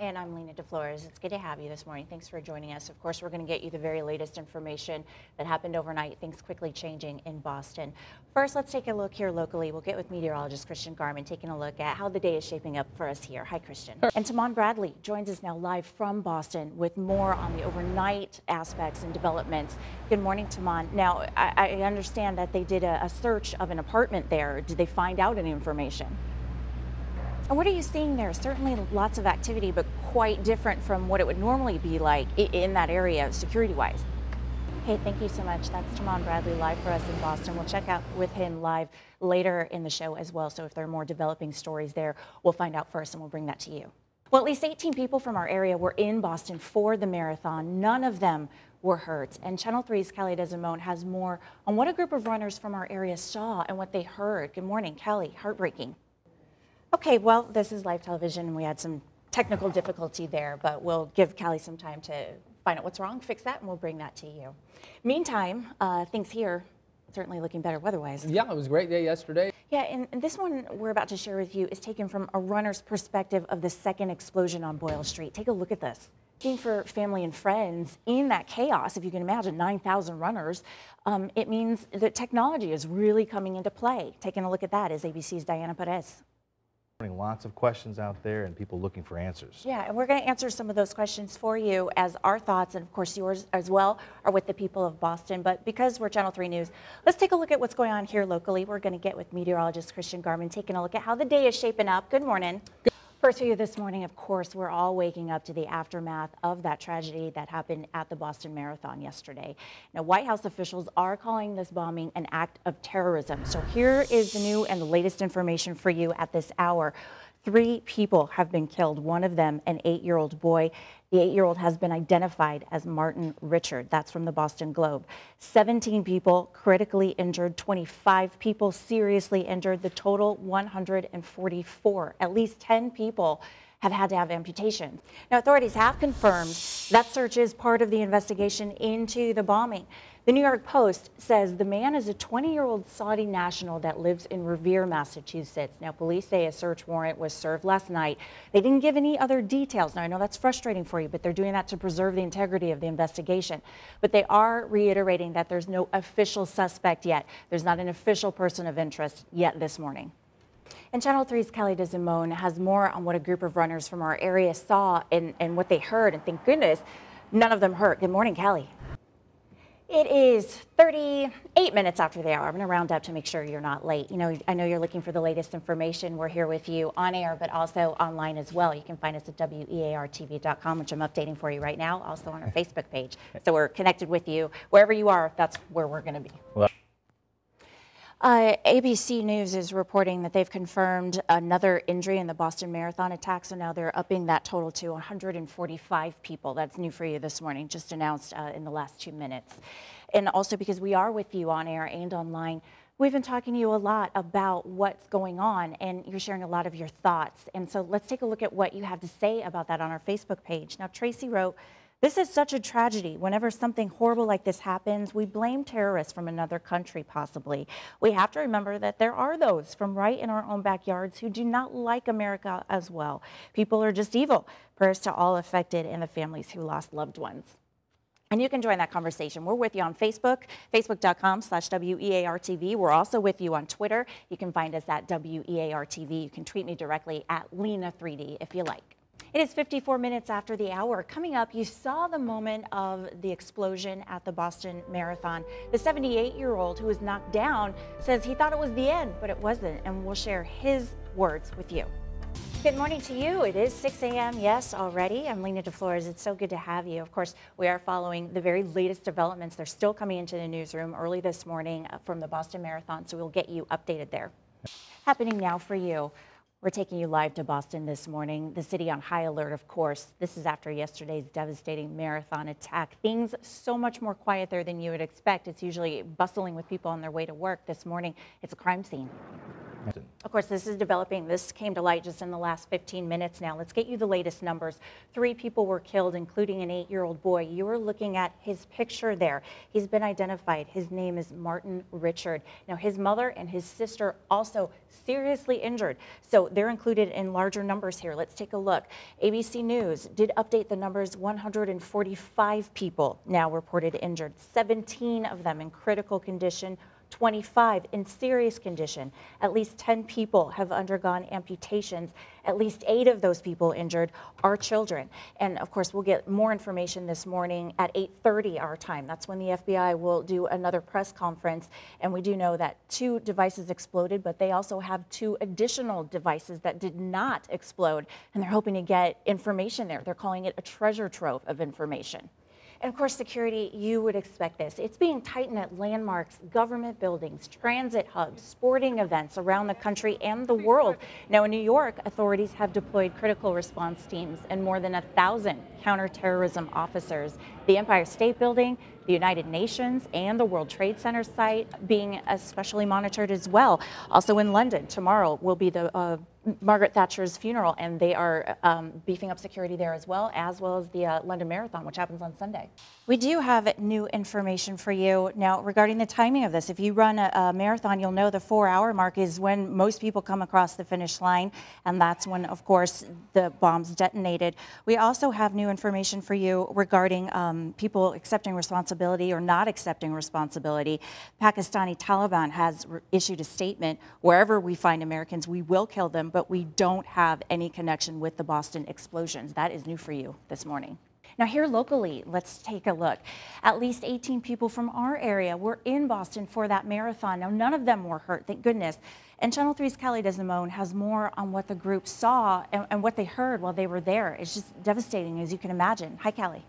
And I'm DeFlorias. It's good to have you this morning. Thanks for joining us. Of course, we're going to get you the very latest information that happened overnight, things quickly changing in Boston. First, let's take a look here locally. We'll get with meteorologist Christian Garman taking a look at how the day is shaping up for us here. Hi, Christian. And Tamon Bradley joins us now live from Boston with more on the overnight aspects and developments. Good morning, Tamon. Now, I understand that they did a search of an apartment there. Did they find out any information? And what are you seeing there? Certainly lots of activity, but quite different from what it would normally be like in that area, security-wise. Hey, thank you so much. That's Tamon Bradley live for us in Boston. We'll check out with him live later in the show as well. So if there are more developing stories there, we'll find out first and we'll bring that to you. Well, at least 18 people from our area were in Boston for the marathon. None of them were hurt. And Channel 3's Kelly Desimone has more on what a group of runners from our area saw and what they heard. Good morning, Kelly. Heartbreaking. Okay, well, this is live television, and we had some technical difficulty there, but we'll give Callie some time to find out what's wrong, fix that, and we'll bring that to you. Meantime, things here certainly looking better weather-wise. Yeah, it was a great day yesterday. Yeah, and this one we're about to share with you is taken from a runner's perspective of the second explosion on Boyle Street. Take a look at this. Being for family and friends in that chaos, if you can imagine 9,000 runners, it means that technology is really coming into play. Taking a look at that is ABC's Diana Perez. Lots of questions out there and people looking for answers. Yeah, and we're going to answer some of those questions for you as our thoughts, and of course yours as well, are with the people of Boston. But because we're Channel 3 News, let's take a look at what's going on here locally. We're going to get with meteorologist Christian Garman taking a look at how the day is shaping up. Good morning. First for you this morning, of course, we're all waking up to the aftermath of that tragedy that happened at the Boston Marathon yesterday. Now, White House officials are calling this bombing an act of terrorism. So here is the new and the latest information for you at this hour. 3 people have been killed, one of them an 8-year-old boy. The 8-year-old has been identified as Martin Richard. That's from the Boston Globe. 17 people critically injured, 25 people seriously injured, the total 144. At least 10 people have had to have amputation. Now, authorities have confirmed that search is part of the investigation into the bombing. The New York Post says the man is a 20-year-old Saudi national that lives in Revere, Massachusetts. Now, police say a search warrant was served last night. They didn't give any other details. Now, I know that's frustrating for you, but they're doing that to preserve the integrity of the investigation. But they are reiterating that there's no official suspect yet. There's not an official person of interest yet this morning. And Channel 3's Kelly Desimone has more on what a group of runners from our area saw and what they heard. And thank goodness, none of them hurt. Good morning, Kelly. It is 38 minutes after the hour. I'm going to round up to make sure you're not late. You know, I know you're looking for the latest information. We're here with you on air, but also online as well. You can find us at weartv.com, which I'm updating for you right now, also on our Facebook page. So we're connected with you. Wherever you are, that's where we're going to be. Well, ABC News is reporting that they've confirmed another injury in the Boston Marathon attack, so now they're upping that total to 145 people. That's new for you this morning, just announced in the last 2 minutes. And also because we are with you on air and online, we've been talking to you a lot about what's going on, and you're sharing a lot of your thoughts. And so let's take a look at what you have to say about that on our Facebook page. Now, Tracy wrote, "This is such a tragedy. Whenever something horrible like this happens, we blame terrorists from another country, possibly. We have to remember that there are those from right in our own backyards who do not like America as well. People are just evil. Prayers to all affected and the families who lost loved ones." And you can join that conversation. We're with you on Facebook, facebook.com/WEARTV. We're also with you on Twitter. You can find us at WEARTV. You can tweet me directly at Lena3D if you like. It is 54 minutes after the hour. Coming up, you saw the moment of the explosion at the Boston Marathon. The 78-year-old who was knocked down says he thought it was the end, but it wasn't, and we'll share his words with you. Good morning to you. It is 6 a.m. Yes, already. I'm DeFlorias. It's so good to have you. Of course, we are following the very latest developments. They're still coming into the newsroom early this morning from the Boston Marathon, so we'll get you updated there. Happening now for you. We're taking you live to Boston this morning. The city on high alert, of course. This is after yesterday's devastating marathon attack. Things so much more quiet there than you would expect. It's usually bustling with people on their way to work. This morning, it's a crime scene. Of course, this is developing. This came to light just in the last 15 minutes now. Let's get you the latest numbers. 3 people were killed, including an 8-year-old boy. You are looking at his picture there. He's been identified. His name is Martin Richard. Now, his mother and his sister also seriously injured. So they're included in larger numbers here. Let's take a look. ABC News did update the numbers. 145 people now reported injured, 17 of them in critical condition, 25 in serious condition. At least 10 people have undergone amputations. At least 8 of those people injured are children. And of course, we'll get more information this morning at 8:30 our time. That's when the FBI will do another press conference. And we do know that 2 devices exploded, but they also have 2 additional devices that did not explode. And they're hoping to get information there. They're calling it a treasure trove of information. And of course, security, you would expect this. It's being tightened at landmarks, government buildings, transit hubs, sporting events around the country and the world. Now in New York, authorities have deployed critical response teams and more than 1,000 counterterrorism officers. The Empire State Building, the United Nations, and the World Trade Center site being especially monitored as well. Also in London, tomorrow will be the Margaret Thatcher's funeral, and they are beefing up security there as well as the London Marathon, which happens on Sunday. We do have new information for you now regarding the timing of this. If you run a marathon, you'll know the 4-hour mark is when most people come across the finish line, and that's when, of course, the bombs detonated. We also have new information for you regarding people accepting responsibility or not accepting responsibility. Pakistani Taliban has issued a statement: wherever we find Americans, we will kill them, but we don't have any connection with the Boston explosions. That is new for you this morning. Now here locally, let's take a look. At least 18 people from our area were in Boston for that marathon. Now none of them were hurt, thank goodness. And Channel 3's Callie Desimone has more on what the group saw and what they heard while they were there. It's just devastating, as you can imagine. Hi, Callie.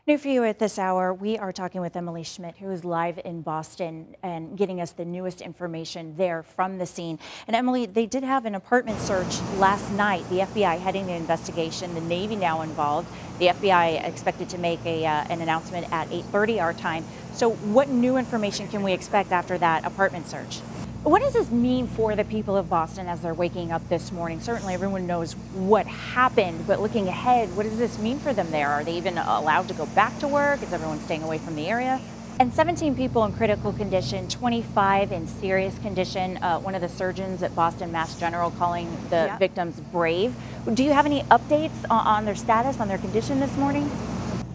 New for you at this hour, we are talking with Emily Schmidt, who is live in Boston and getting us the newest information there from the scene. And Emily, they did have an apartment search last night. The FBI heading the investigation, the Navy now involved. The FBI expected to make an announcement at 8:30 our time. So what new information can we expect after that apartment search? What does this mean for the people of Boston as they're waking up this morning? Certainly everyone knows what happened, but looking ahead, what does this mean for them there? Are they even allowed to go back to work? Is everyone staying away from the area? And 17 people in critical condition, 25 in serious condition. One of the surgeons at Boston Mass General calling the victims brave. Do you have any updates on their status, on their condition this morning?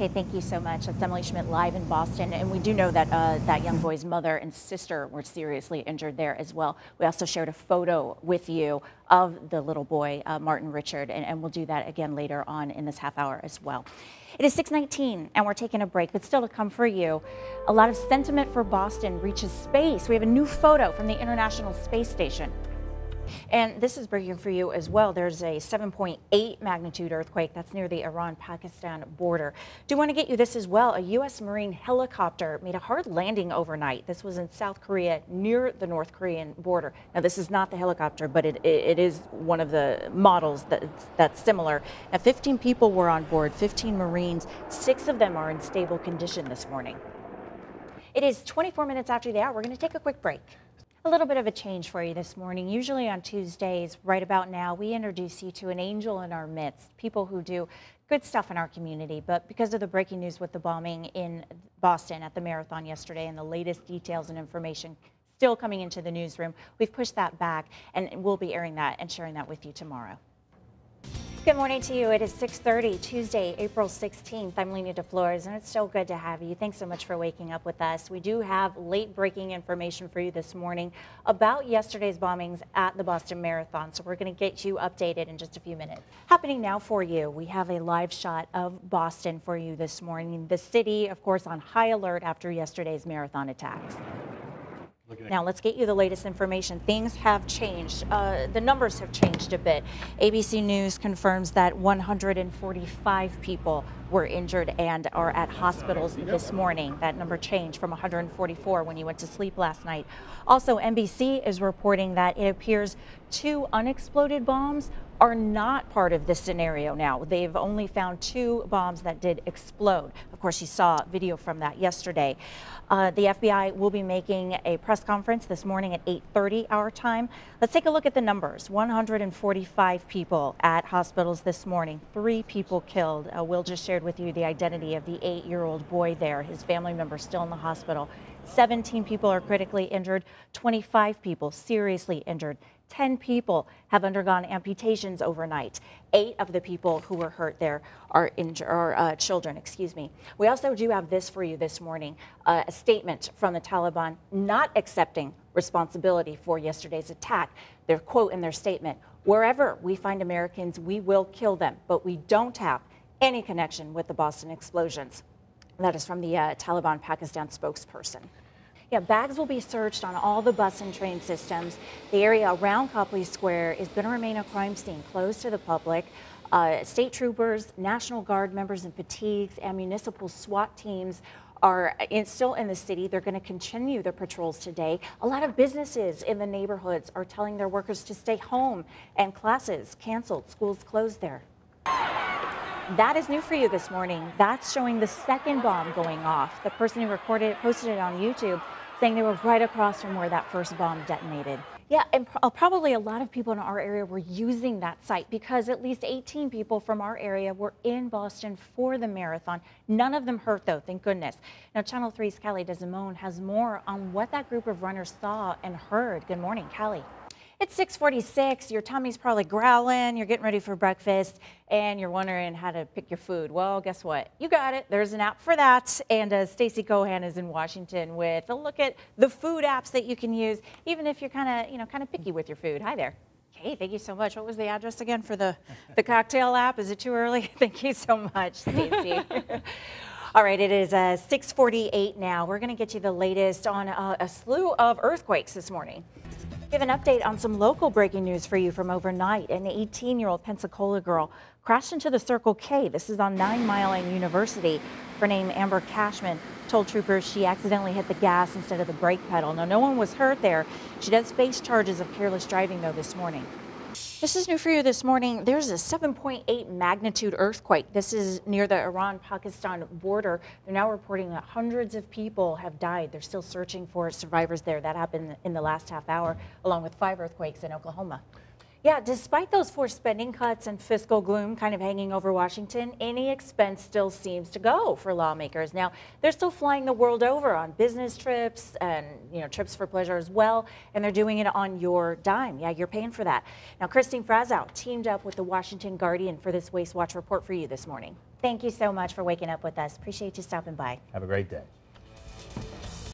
Okay, thank you so much. That's Emily Schmidt live in Boston. And we do know that that young boy's mother and sister were seriously injured there as well. We also shared a photo with you of the little boy, Martin Richard, and we'll do that again later on in this half hour as well. It is 6:19 and we're taking a break, but still to come for you. A lot of sentiment for Boston reaches space. We have a new photo from the International Space Station. And this is breaking for you as well. There's a 7.8 magnitude earthquake that's near the Iran-Pakistan border. Do want to get you this as well. A U.S. Marine helicopter made a hard landing overnight. This was in South Korea near the North Korean border. Now, this is not the helicopter, but it is one of the models that's similar. Now, 15 people were on board, 15 Marines. 6 of them are in stable condition this morning. It is 24 minutes after the hour. We're going to take a quick break. A little bit of a change for you this morning. Usually on Tuesdays, right about now, we introduce you to an angel in our midst, people who do good stuff in our community. But because of the breaking news with the bombing in Boston at the marathon yesterday and the latest details and information still coming into the newsroom, we've pushed that back, and we'll be airing that and sharing that with you tomorrow. Good morning to you. It is 6:30, Tuesday, April 16th. I'm DeFlorias, and it's so good to have you. Thanks so much for waking up with us. We do have late breaking information for you this morning about yesterday's bombings at the Boston Marathon, so we're going to get you updated in just a few minutes. Happening now for you, we have a live shot of Boston for you this morning. The city, of course, on high alert after yesterday's marathon attacks. Now let's get you the latest information. Things have changed. The numbers have changed a bit. ABC News confirms that 145 people were injured and are at hospitals this morning. That number changed from 144 when you went to sleep last night. Also, NBC is reporting that it appears 2 unexploded bombs are not part of this scenario now. They've only found 2 bombs that did explode. Of course, you saw video from that yesterday. The FBI will be making a press conference this morning at 8:30 our time. Let's take a look at the numbers. 145 people at hospitals this morning, 3 people killed. Will just shared with you the identity of the 8-year-old boy there, his family member still in the hospital. 17 people are critically injured, 25 people seriously injured. 10 people have undergone amputations overnight. 8 of the people who were hurt there are children, excuse me. We also do have this for you this morning, a statement from the Taliban not accepting responsibility for yesterday's attack. Their quote in their statement, "Wherever we find Americans, we will kill them, but we don't have any connection with the Boston explosions." That is from the Taliban Pakistan spokesperson. Yeah, bags will be searched on all the bus and train systems. The area around Copley Square is going to remain a crime scene, closed to the public. State troopers, National Guard members in fatigues, and municipal SWAT teams are still in the city. They're going to continue their patrols today. A lot of businesses in the neighborhoods are telling their workers to stay home, and classes canceled, schools closed there. That is new for you this morning. That's showing the second bomb going off. The person who recorded it posted it on YouTube, saying they were right across from where that first bomb detonated. Yeah, and probably a lot of people in our area were using that site because at least 18 people from our area were in Boston for the marathon. None of them hurt, though, thank goodness. Now, Channel 3's Callie DeSimone has more on what that group of runners saw and heard. Good morning, Callie. It's 6:46, your tummy's probably growling, you're getting ready for breakfast, and you're wondering how to pick your food. Well, guess what? You got it. There's an app for that. And Stacey Cohan is in Washington with a look at the food apps that you can use, even if you're kind of picky with your food. Hi there. Hey, thank you so much. What was the address again for the cocktail app? Is it too early? Thank you so much, Stacey. All right, it is 6:48 now. We're going to get you the latest on a slew of earthquakes this morning. We have an update on some local breaking news for you from overnight. An 18-year-old Pensacola girl crashed into the Circle K. This is on 9 Mile and University. Her name, Amber Cashman, told troopers she accidentally hit the gas instead of the brake pedal. Now, no one was hurt there. She does face charges of careless driving, though, this morning. This is new for you this morning. There's a 7.8 magnitude earthquake. This is near the Iran-Pakistan border. They're now reporting that hundreds of people have died. They're still searching for survivors there. That happened in the last half hour, along with 5 earthquakes in Oklahoma. Yeah, despite those forced spending cuts and fiscal gloom kind of hanging over Washington, any expense still seems to go for lawmakers. Now, they're still flying the world over on business trips and, trips for pleasure as well, and they're doing it on your dime. Yeah, you're paying for that. Now, Christine Frazow teamed up with the Washington Guardian for this Waste Watch report for you this morning. Thank you so much for waking up with us. Appreciate you stopping by. Have a great day.